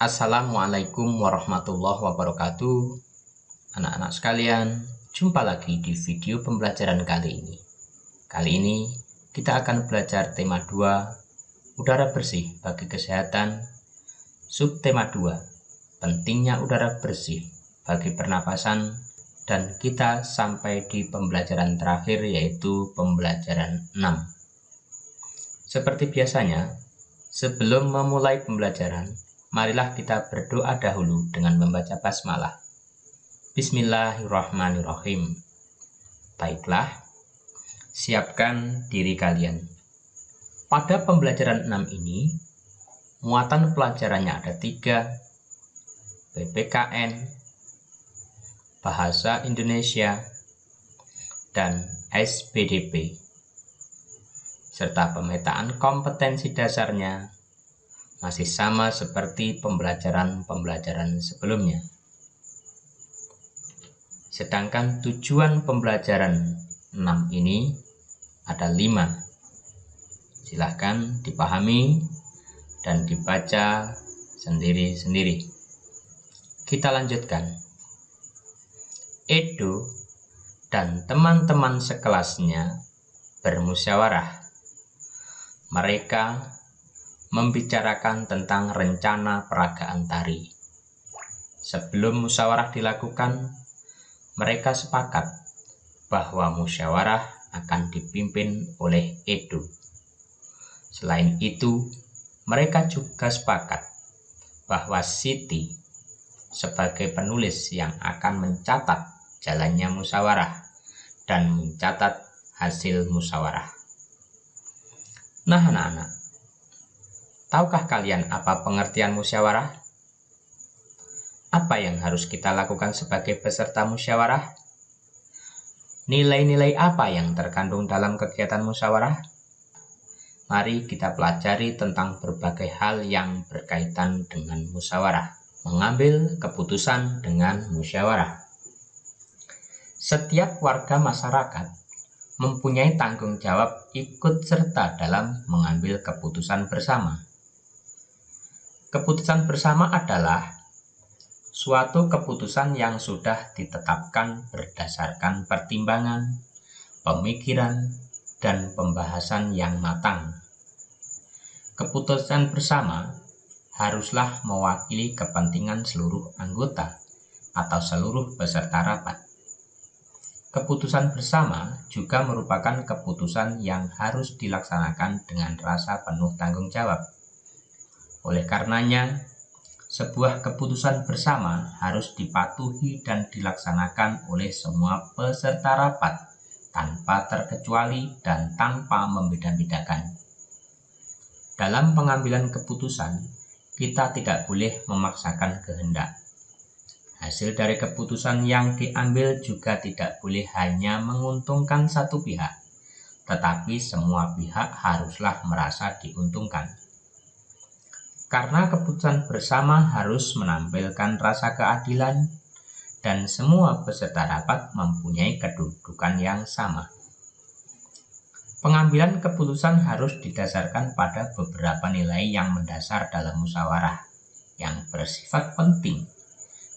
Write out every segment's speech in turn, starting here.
Assalamualaikum warahmatullahi wabarakatuh. Anak-anak sekalian, jumpa lagi di video pembelajaran kali ini. Kali ini kita akan belajar tema 2, udara bersih bagi kesehatan. Subtema 2, pentingnya udara bersih bagi pernapasan. Dan kita sampai di pembelajaran terakhir, yaitu pembelajaran 6. Seperti biasanya, sebelum memulai pembelajaran, marilah kita berdoa dahulu dengan membaca basmalah. Bismillahirrahmanirrahim. Baiklah, siapkan diri kalian. Pada pembelajaran 6 ini, muatan pelajarannya ada 3, PPKN, Bahasa Indonesia, dan SPDP, serta pemetaan kompetensi dasarnya masih sama seperti pembelajaran sebelumnya. Sedangkan tujuan pembelajaran 6 ini ada 5. Silahkan dipahami dan dibaca sendiri-sendiri. Kita lanjutkan. Edo dan teman-teman sekelasnya bermusyawarah. Mereka membicarakan tentang rencana peragaan tari. Sebelum musyawarah dilakukan, mereka sepakat bahwa musyawarah akan dipimpin oleh Edo. Selain itu, mereka juga sepakat bahwa Siti sebagai penulis yang akan mencatat jalannya musyawarah dan mencatat hasil musyawarah. Nah, anak-anak, tahukah kalian apa pengertian musyawarah? Apa yang harus kita lakukan sebagai peserta musyawarah? Nilai-nilai apa yang terkandung dalam kegiatan musyawarah? Mari kita pelajari tentang berbagai hal yang berkaitan dengan musyawarah. Mengambil keputusan dengan musyawarah. Setiap warga masyarakat mempunyai tanggung jawab ikut serta dalam mengambil keputusan bersama. Keputusan bersama adalah suatu keputusan yang sudah ditetapkan berdasarkan pertimbangan, pemikiran, dan pembahasan yang matang. Keputusan bersama haruslah mewakili kepentingan seluruh anggota atau seluruh peserta rapat. Keputusan bersama juga merupakan keputusan yang harus dilaksanakan dengan rasa penuh tanggung jawab. Oleh karenanya, sebuah keputusan bersama harus dipatuhi dan dilaksanakan oleh semua peserta rapat tanpa terkecuali dan tanpa membeda-bedakan. Dalam pengambilan keputusan, kita tidak boleh memaksakan kehendak. Hasil dari keputusan yang diambil juga tidak boleh hanya menguntungkan satu pihak, tetapi semua pihak haruslah merasa diuntungkan. Karena keputusan bersama harus menampilkan rasa keadilan dan semua peserta rapat mempunyai kedudukan yang sama. Pengambilan keputusan harus didasarkan pada beberapa nilai yang mendasar dalam musyawarah yang bersifat penting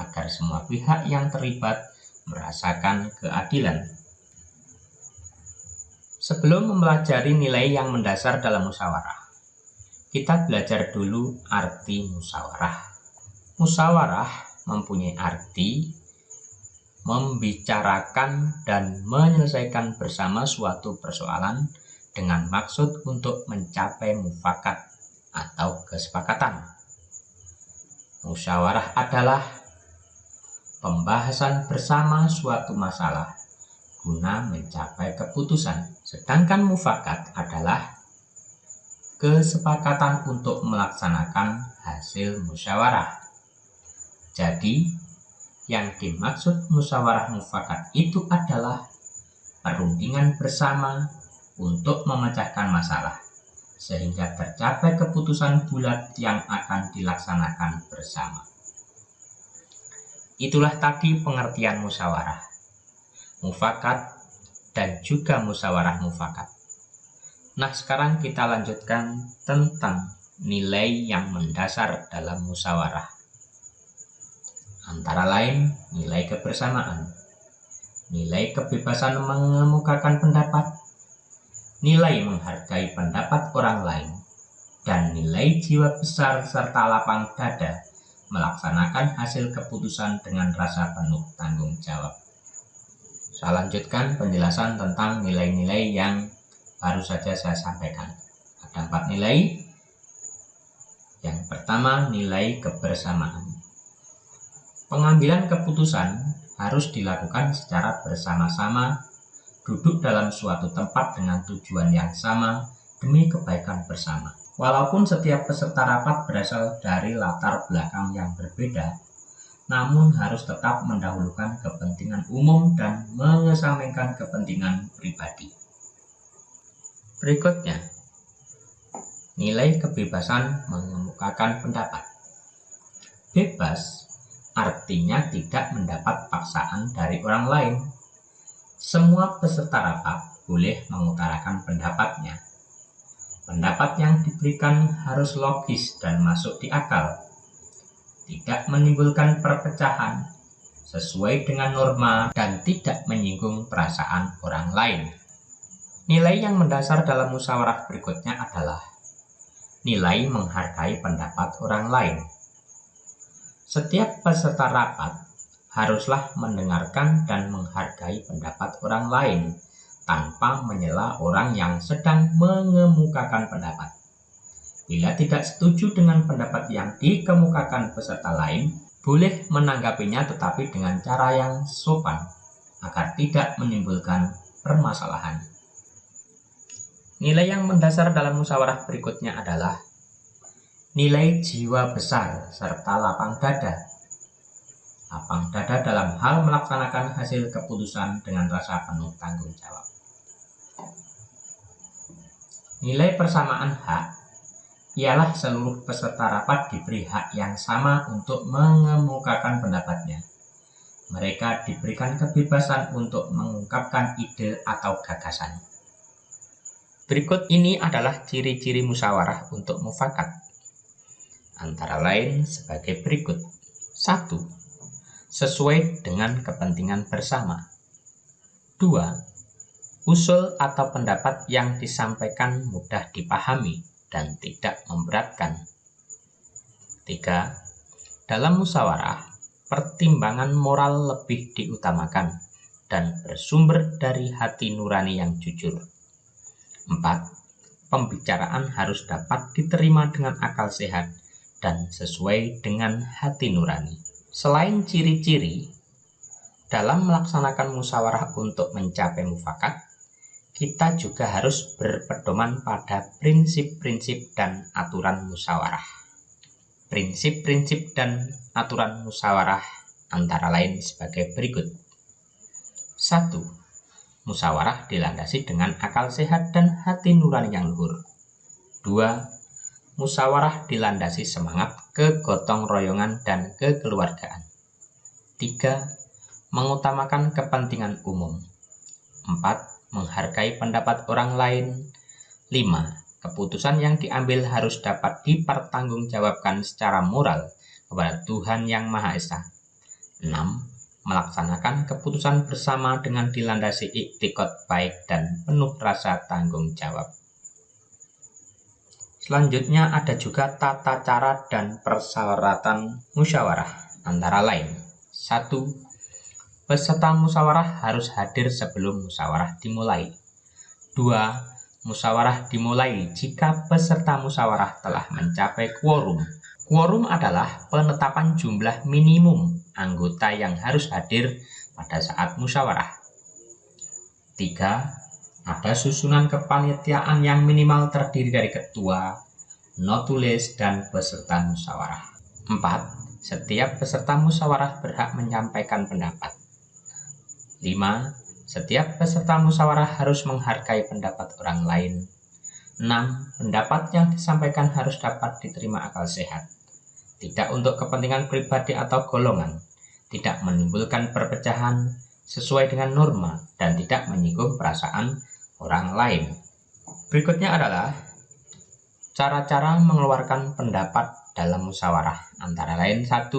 agar semua pihak yang terlibat merasakan keadilan. Sebelum mempelajari nilai yang mendasar dalam musyawarah, kita belajar dulu arti musyawarah. Musyawarah mempunyai arti membicarakan dan menyelesaikan bersama suatu persoalan dengan maksud untuk mencapai mufakat atau kesepakatan. Musyawarah adalah pembahasan bersama suatu masalah guna mencapai keputusan. Sedangkan mufakat adalah kesepakatan untuk melaksanakan hasil musyawarah. Jadi, yang dimaksud musyawarah mufakat itu adalah perundingan bersama untuk memecahkan masalah, sehingga tercapai keputusan bulat yang akan dilaksanakan bersama. Itulah tadi pengertian musyawarah, mufakat, dan juga musyawarah mufakat. Nah, sekarang kita lanjutkan tentang nilai yang mendasar dalam musyawarah. Antara lain, nilai kebersamaan, nilai kebebasan mengemukakan pendapat, nilai menghargai pendapat orang lain, dan nilai jiwa besar serta lapang dada melaksanakan hasil keputusan dengan rasa penuh tanggung jawab. Saya lanjutkan penjelasan tentang nilai-nilai yang baru saja saya sampaikan. Ada 4 nilai. Yang pertama, nilai kebersamaan. Pengambilan keputusan harus dilakukan secara bersama-sama, duduk dalam suatu tempat dengan tujuan yang sama demi kebaikan bersama. Walaupun setiap peserta rapat berasal dari latar belakang yang berbeda, namun harus tetap mendahulukan kepentingan umum dan mengesampingkan kepentingan pribadi. Berikutnya, nilai kebebasan mengemukakan pendapat. Bebas artinya tidak mendapat paksaan dari orang lain. Semua peserta rapat boleh mengutarakan pendapatnya. Pendapat yang diberikan harus logis dan masuk di akal, tidak menimbulkan perpecahan, sesuai dengan norma, dan tidak menyinggung perasaan orang lain. Nilai yang mendasar dalam musyawarah berikutnya adalah nilai menghargai pendapat orang lain. Setiap peserta rapat haruslah mendengarkan dan menghargai pendapat orang lain tanpa menyela orang yang sedang mengemukakan pendapat. Bila tidak setuju dengan pendapat yang dikemukakan peserta lain, boleh menanggapinya tetapi dengan cara yang sopan agar tidak menimbulkan permasalahan. Nilai yang mendasar dalam musyawarah berikutnya adalah nilai jiwa besar serta lapang dada. Lapang dada dalam hal melaksanakan hasil keputusan dengan rasa penuh tanggung jawab. Nilai persamaan hak ialah seluruh peserta rapat diberi hak yang sama untuk mengemukakan pendapatnya. Mereka diberikan kebebasan untuk mengungkapkan ide atau gagasan. Berikut ini adalah ciri-ciri musyawarah untuk mufakat. Antara lain sebagai berikut. 1. Sesuai dengan kepentingan bersama. 2. Usul atau pendapat yang disampaikan mudah dipahami dan tidak memberatkan. 3. Dalam musyawarah, pertimbangan moral lebih diutamakan dan bersumber dari hati nurani yang jujur. 4. Pembicaraan harus dapat diterima dengan akal sehat dan sesuai dengan hati nurani. Selain ciri-ciri, dalam melaksanakan musyawarah untuk mencapai mufakat, kita juga harus berpedoman pada prinsip-prinsip dan aturan musyawarah. Prinsip-prinsip dan aturan musyawarah antara lain sebagai berikut. 1. Musyawarah dilandasi dengan akal sehat dan hati nurani yang luhur. 2. Musyawarah dilandasi semangat kegotong royongan dan kekeluargaan. 3. Mengutamakan kepentingan umum. 4. Menghargai pendapat orang lain. 5. Keputusan yang diambil harus dapat dipertanggungjawabkan secara moral kepada Tuhan Yang Maha Esa. 6. Melaksanakan keputusan bersama dengan dilandasi iktikad baik dan penuh rasa tanggung jawab. Selanjutnya ada juga tata cara dan persyaratan musyawarah, antara lain 1. Peserta musyawarah harus hadir sebelum musyawarah dimulai. 2. Musyawarah dimulai jika peserta musyawarah telah mencapai quorum. Quorum adalah penetapan jumlah minimum anggota yang harus hadir pada saat musyawarah. 3. Ada susunan kepanitiaan yang minimal terdiri dari ketua, notulis, dan peserta musyawarah. 4. Setiap peserta musyawarah berhak menyampaikan pendapat. 5. Setiap peserta musyawarah harus menghargai pendapat orang lain. 6. Pendapat yang disampaikan harus dapat diterima akal sehat, tidak untuk kepentingan pribadi atau golongan, tidak menimbulkan perpecahan, sesuai dengan norma, dan tidak menyinggung perasaan orang lain. Berikutnya adalah Cara-cara mengeluarkan pendapat dalam musyawarah antara lain: 1.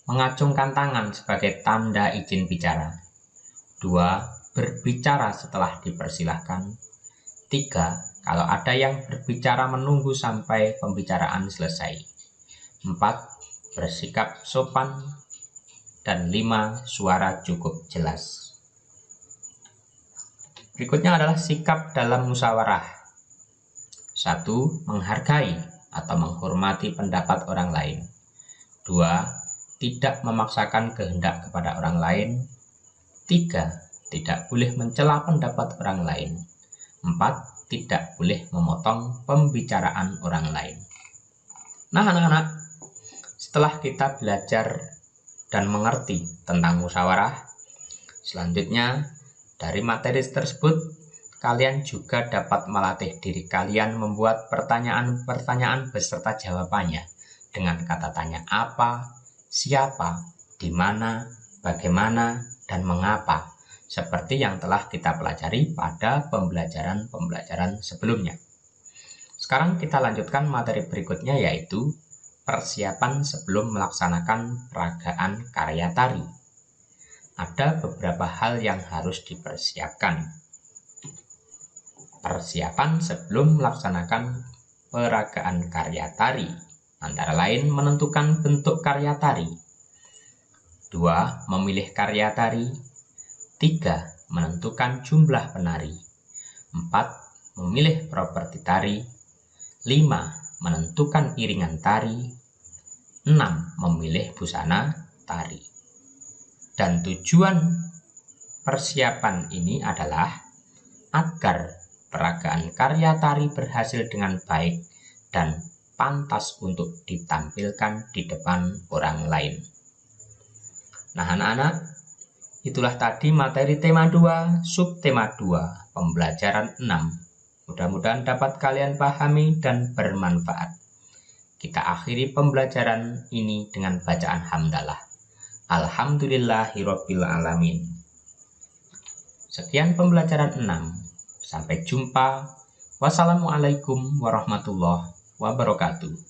Mengacungkan tangan sebagai tanda izin bicara. 2. Berbicara setelah dipersilahkan. 3. Kalau ada yang berbicara menunggu sampai pembicaraan selesai. 4. Bersikap sopan. Dan 5. Suara cukup jelas. Berikutnya adalah sikap dalam musyawarah. 1. Menghargai atau menghormati pendapat orang lain. 2. Tidak memaksakan kehendak kepada orang lain. 3. Tidak boleh mencela pendapat orang lain. 4. Tidak boleh memotong pembicaraan orang lain. Nah, anak-anak, setelah kita belajar dan mengerti tentang musyawarah, selanjutnya dari materi tersebut kalian juga dapat melatih diri kalian membuat pertanyaan-pertanyaan beserta jawabannya dengan kata tanya apa, siapa, di mana, bagaimana, dan mengapa, seperti yang telah kita pelajari pada pembelajaran sebelumnya. Sekarang kita lanjutkan materi berikutnya, yaitu persiapan sebelum melaksanakan peragaan karya tari. Ada beberapa hal yang harus dipersiapkan. Persiapan sebelum melaksanakan peragaan karya tari antara lain menentukan bentuk karya tari. 2. Memilih karya tari. 3. Menentukan jumlah penari. 4. Memilih properti tari. 5. Menentukan iringan tari. 6. Memilih busana tari. Dan tujuan persiapan ini adalah agar peragaan karya tari berhasil dengan baik dan pantas untuk ditampilkan di depan orang lain. Nah, anak-anak, itulah tadi materi tema 2, subtema 2, pembelajaran 6. Mudah-mudahan dapat kalian pahami dan bermanfaat. Kita akhiri pembelajaran ini dengan bacaan hamdalah. Alhamdulillahirabbil alamin. Sekian pembelajaran 6. Sampai jumpa. Wassalamualaikum warahmatullahi wabarakatuh.